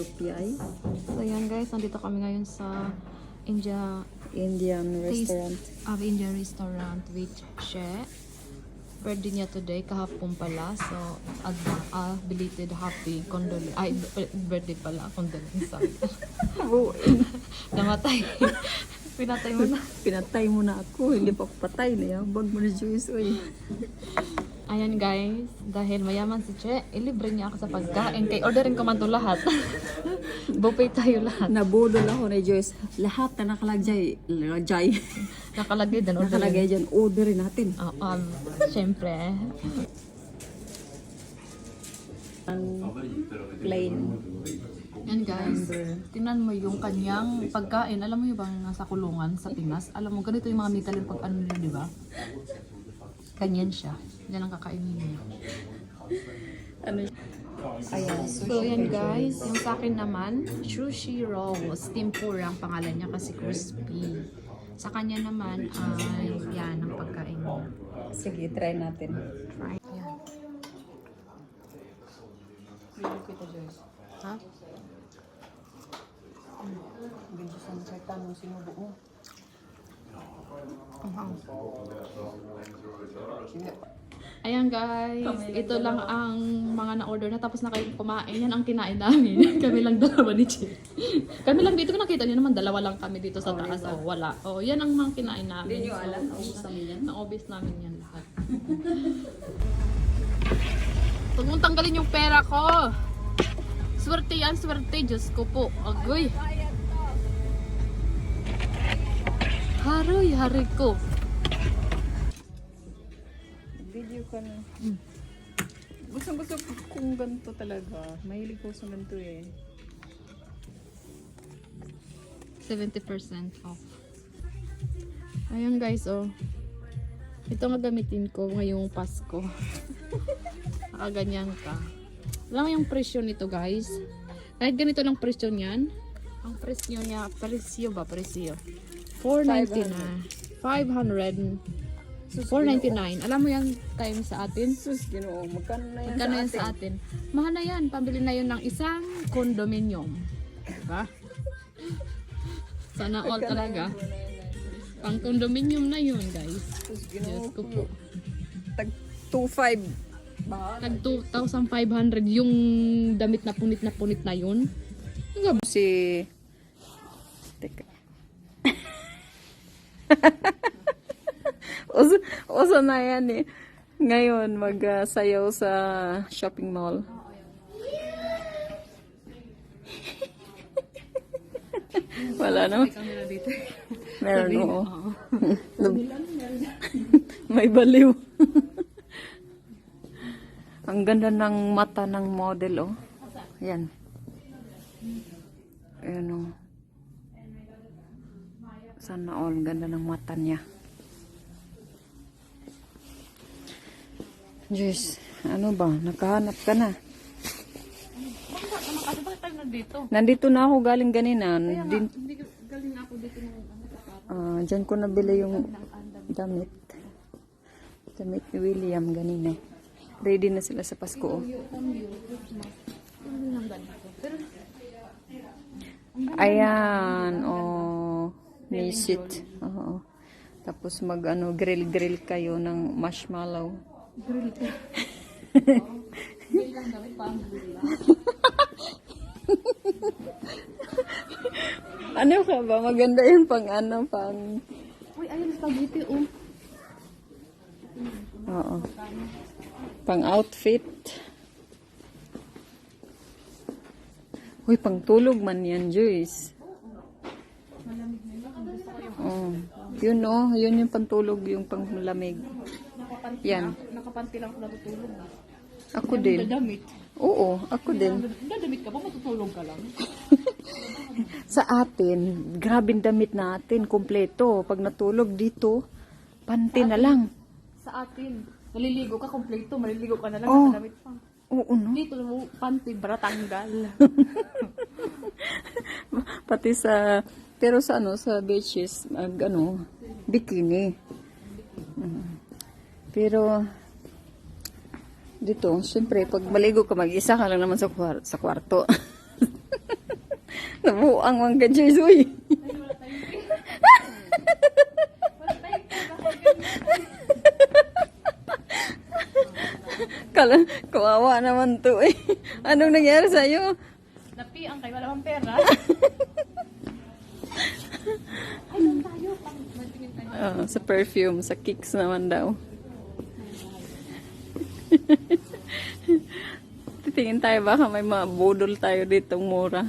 Dupiay. So yan guys, nandito kami ngayon sa Indian restaurant. Indian restaurant with She. Birthday niya today, kahapon pala. So, belated happy condolence. Ay, birthday pala, condolence. Namatay. Pinatay mo na. Pinatay mo na ako. Hindi pa patay na. Bag mo na juice. Uy. Ayan guys, dahil mayaman si Che, ilibre niya ako sa pagkain. Kay orderin ko man to lahat. Buffet tayo lahat. Nabudol ako ni Joyce. Lahat na nakalagay. Nakalagay din, orderin. Nakalagay dyan. Orderin natin. Siyempre. Plain. Yan guys, tingnan mo yung kanyang pagkain. Alam mo yung bang nasa kulungan sa Pinas? Alam mo, ganito yung mga Michelin pag ano nila, di ba? Ganyan siya. Yan ang kakainin niya. Ano? Ayan. So yan guys, yung sa akin naman, sushi rolls, tempura ang pangalan niya kasi crispy. Sa kanya naman ay yan ang pagkain niya. Sige, try natin. Try. Yan. Bili kita, Joyce. Ha? Bili sa mga mo sinubo mo. Ayan guys, ito lang ang mga na-order na tapos na kayo kumain. Yan ang kinain namin. Kami lang dalawa ni Che. Kami lang dito, kung nakita niyo naman, dalawa lang kami dito sa taas. Oh, wala. Oh, yan ang mga kinain namin. Hindi nyo alam, naubos namin yan. Na-obvious namin yan lahat. Huwag mong tanggalin yung pera ko. Swerte yan, swerte. Diyos ko po. Agoy. Haroy, hari ko. Video ka na. Gusto kung ganito talaga. Mahilig ko sa ganito eh. 70% off. Ayan guys, oh. Ito nga gamitin ko ngayong Pasko. Nakaganyan ka. Alam mo yung presyo nito guys? Kahit ganito lang presyo niyan. Ang presyo niya, presyo. 499. 499. Alam mo yan time sa atin? Sus, Ginoo, magkano na yan Magkano yan sa atin? Mahal na yan. Pambili na yun ng isang condominium. Diba? Sana all talaga. Pang condominium na yun guys. Sus, Diyos Ginoo. ko po. Tag 2,500. Bahala. Tag 2,500 yung damit na punit na yun. Si... Teka. Uso na yan eh. Ngayon, magsayaw sa shopping mall. Wala no? Meron oo. May baliw. Ang ganda ng mata ng model oh. Yan. Ayan oh. Sana all ganda ng mata niya. Diyos, ano ba? Nakahanap ka na. Nandito na ako galing ganina. Galing ako dito ng Diyan ko nabili yung damit. Damit ni William ganina. Ready na sila sa Pasko. Oh. Ayan, oh, nisit. Oo. Tapos grill kayo ng marshmallow. grill ka. Grill lang damit pa ang grill. Ano ka ba? Maganda yun pang Uy, ayun spaghetti oh. Oo. Pang outfit. Uy, pang tulog man yan, Joyce. Malamig na yun. Gusto ko yung Oh. Yun oh, yun yung pantulog, yung panglamig. nakapanti Yan. Nakapanti lang ako natutulog. Ako din. Dadamit. Oo, ako din. Dadamit ka pa, matutulog ka lang. Sa atin, grabing damit natin, kompleto. Pag natulog dito, panty na lang. Sa atin, maliligo ka kompleto, maliligo ka na lang, Oh. nakadamit pa. Oo, no? Dito, panty, bra, tanggal. Pati pero sa sa beaches, bikini. Pero, dito, syempre, pag maligo ka, mag-isa ka lang naman sa kwarto. Nabuang mang gadyoy, uy. Kawawa naman to eh. Anong nangyari sa'yo? Napi ang kay wala mang pera. Sa perfume, sa Kicks naman daw. Titingin tayo baka may mga budol tayo ditong mura.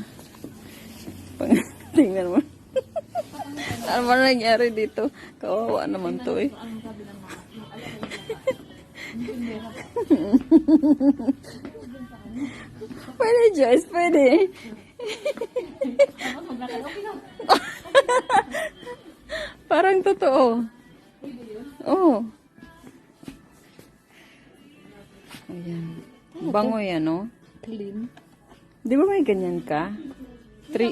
Tingnan mo. Ano ba nangyari dito? Kawawa naman to eh. Pwede, Joyce, pwede. Parang totoo. Oo. Ayan. Bango yan, no? Clean. Di ba may ganyan ka? Ay,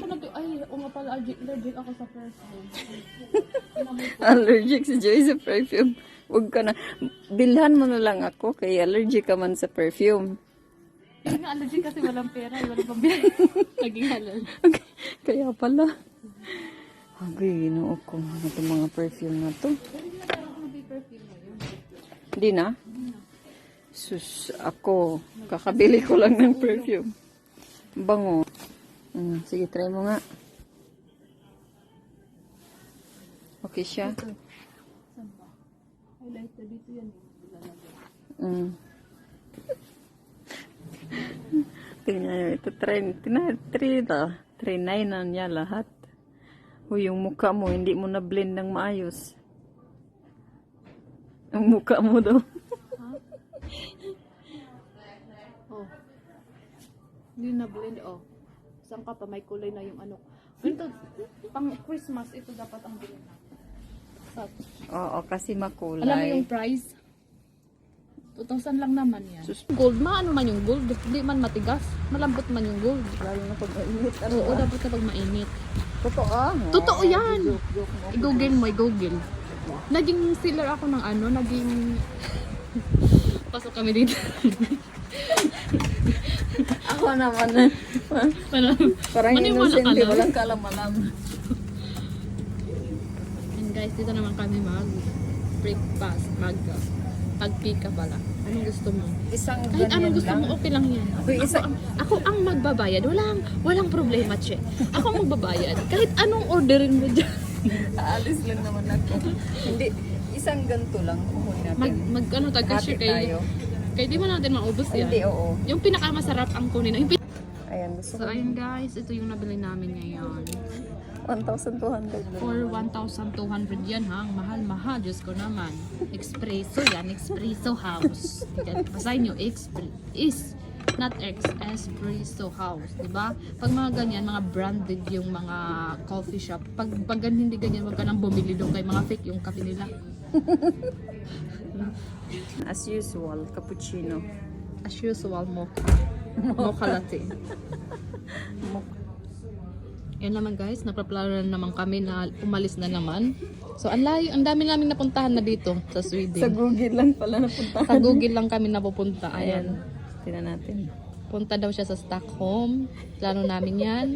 o nga pala, allergic ako sa perfume. Allergic si Joy sa perfume. Huwag ka na. Bilhan mo na lang ako kay allergic ka man sa perfume. Hindi nga allergic kasi walang pera, walang pambili. Naging halal. Okay. Kaya pala. Agay, ginoo ko. Ano itong mga perfume na to? Hindi na? Sus, ako. Kakabili ko lang ng perfume. Bango. Sige, try mo nga. Okay siya. Highlighter dito yan. Tingnan nyo, ito trinay na niya lahat. O yung mukha mo, hindi mo na blend ng maayos. Ang mukha mo daw. Oh. Hindi na blend, oh. Saan ka pa, may kulay na yung ano. Ito, pang Christmas, ito dapat ang bilhin na. Oo, kasi makulay. Alam mo yung price? 2,000 lang naman yan. Gold, maano man yung gold. Hindi man matigas. Malambot man yung gold. Lalo na pag mainit. Oo, dapat kapag mainit. Totoo. Totoo yan! I-google mo, i-google. Naging seller ako ng ano, naging... Pasok kami dito. Ako naman. Parang Maniwala ka innocent, na. walang kalam-alam. And guys, dito naman kami breakfast, pagpika pala. Anong gusto mo? Isang Kahit anong gusto mo, okay lang yan. Uy, Ako ang magbabayad. Walang problema, che. Ako ang magbabayad. Kahit anong orderin mo dyan. Aalis lang naman ako. Hindi, isang ganito lang. Kukunin natin. Taga-share Hati tayo. Kaya di mo natin maubos yan. Hindi, oo. Yung pinakamasarap ang kunin. Ayan, gusto So, ko. ayun guys, ito yung nabili namin ngayon. 1,200. For 1,200 yan ha. Ang mahal-mahal. Diyos ko naman. Espresso yan. Espresso House. Basahin nyo. Is not Espresso House. Diba? Pag mga ganyan, mga branded yung mga coffee shop. Pag hindi ganyan, wag ka nang bumili doon kay mga fake yung kape nila. As usual, cappuccino. As usual, mocha. Mocha latte. Yan naman guys, napaplano naman kami na umalis na naman. So ang dami namin napuntahan na dito sa Sweden. Sa Google lang pala napuntahan. Sa Google lang kami napupunta. Ayan. Ayan. Tingnan natin. Punta daw siya sa Stockholm. Plano namin yan.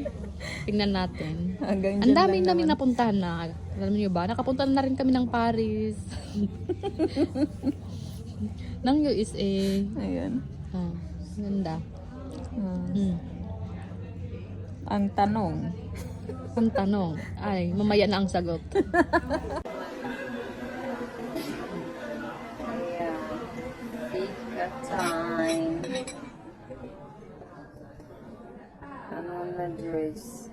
Tingnan natin. Hanggang Ang dyan dami lang namin naman. napuntahan na. Alam niyo ba? Nakapunta na rin kami ng Paris. ng USA. Ayan. Ah, ganda. Ah. Hmm. Ang tanong. Ang tanong, ay, mamaya na ang sagot. Ayan. Fika time. Ano na dress?